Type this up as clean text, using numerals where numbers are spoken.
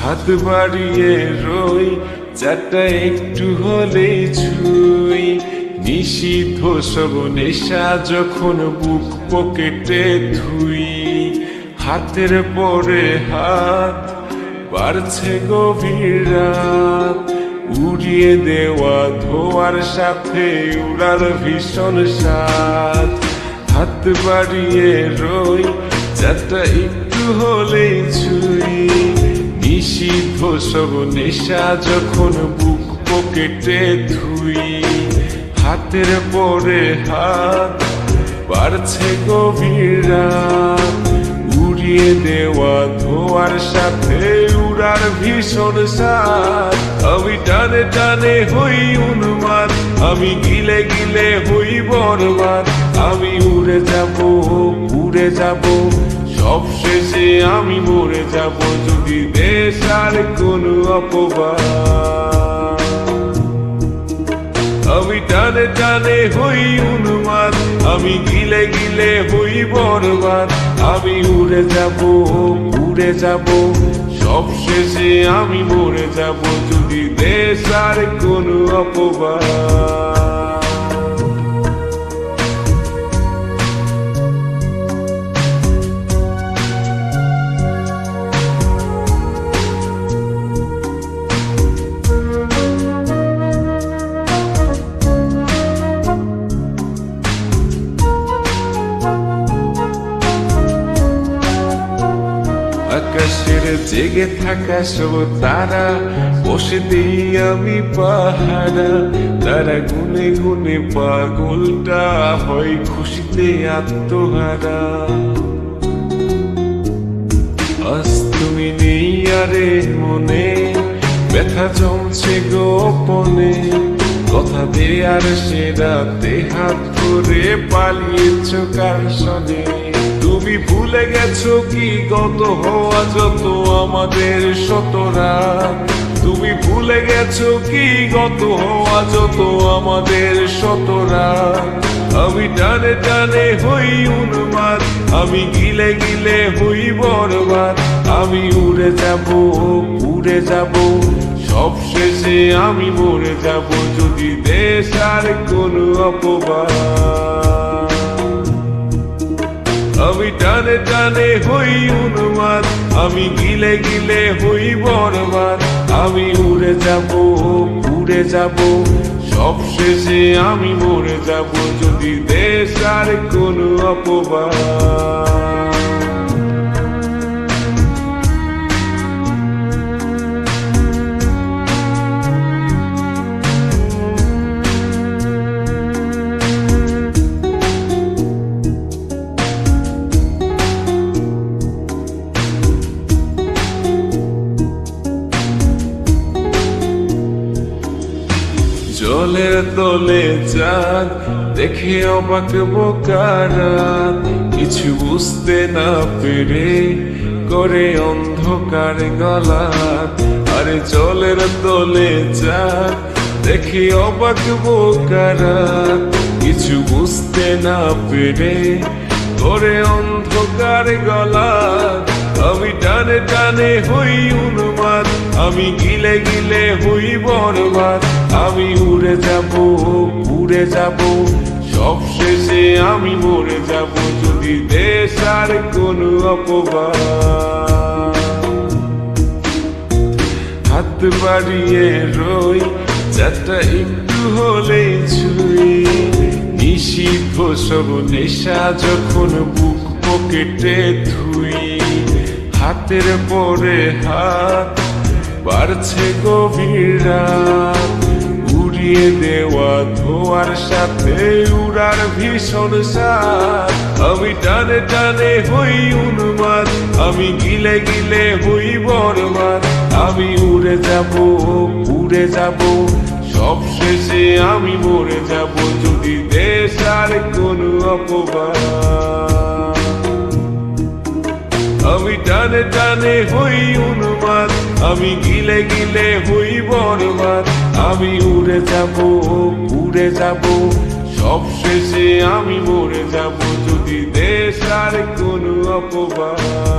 হাত বাড়িয়ে রই চারটা একটু হলে ছুঁই। নিষিদ্ধ সব নেশা যখন বুক পকেটে ধুই। হাতের পরে হাত বাড়ছে গভীর রাত, উড়িয়ে দেওয়া ধোয়ার সাথে উড়ার ভীষণ স্বাদ। হাত বাড়িয়ে রই চারটা একটু হলে ছুঁই। নিষিদ্ধ সব নেশা যখন বুক পকেটে ধুই। হাতের পরে হাত বাড়ছে গভীর রাত, উড়িয়ে দেওয়া ধোয়ার সাথে উড়ার ভীষণ স্বাদ। আমি টানে টানে হই উন্মাদ, আমি গিলে গিলে হই বরবাদ। আমি উড়ে যাব উড়ে যাব, সব শেষে আমি মরে যাব যদি দেশ আর কোনো অপবাদ। আমি টানে টানে হই উন্মাদ, আমি গিলে গিলে হই বরবাদ। আমি উড়ে যাব উড়ে যাব, সব শেষে আমি মরে যাব যদি দেশ আর কোনো অপবাদ। আকাশের জেগে থাকা সব তারা বসে দিই আমি পাহারা। তারা গুনে গুনে পাগলটা হয় খুশিতে আত্মহারা। আজ তুমি নেই আরে মনে, ব্যথা জমছে গোপনে। কথা দেয়ার সে রাতে হাত করে পালিয়েছ কার সনে। তুমি ভুলে গেছো কি গত হওয়া যত আমাদের শতরাত। তুমি ভুলে গেছো কি গত হওয়া যত আমাদের শতরাত। আমি টানে টানে হই উন্মাদ, আমি গিলে গিলে হই বরবাদ। আমি উড়ে যাব উড়ে যাব, সব শেষে আমি মরে যাব যদি দেশ আর কোনো অপবাদ। আমি টানে টানে হই উন্মাদ, আমি গিলে গিলে হই বরবাদ। আমি উড়ে যাব উড়ে যাব, সব শেষে আমি মরে যাব যদি দেশ আর কোনো অপবাদ। জলের তলে চাঁদ দেখে অবাক বোকারা, কিছু বুঝতে না পেরে করে অন্ধকার গলা। আরে জলের তলে চাঁদ দেখে অবাক বোকারা, কিছু বুঝতে না পেরে করে অন্ধকার গলা। আমি টানে টানে হই উন্মাদ, আমি গিলে গিলে হই বরবাদ। আমি উড়ে যাব উড়ে যাব, সব শেষে আমি মরে যাব যদি দেশ আর কোনো অপবাদ। হাত বাড়িয়ে রই চারটা একটু হলে ছুঁই। নিষিদ্ধ সব নেশা যখন বুক পকেটে ধুই। হাতের পরে হাত বাড়ছে গভীর রাত, উড়িয়ে দেওয়া ধোয়ার সাথে উড়ার ভীষণ স্বাদ। আমি টানে টানে হই উন্মাদ, আমি গিলে গিলে হই বরবাদ। আমি উড়ে যাব উড়ে যাব, সব শেষে আমি মরে যাব যদি দেশ আর কোনো অপবাদ। আমি টানে টানে হই উন্মাদ, আমি গিলে গিলে হই বরবাদ। আমি উড়ে যাব উড়ে যাব, সব শেষে আমি মরে যাব যদি দেশ আর কোনো অপবাদ।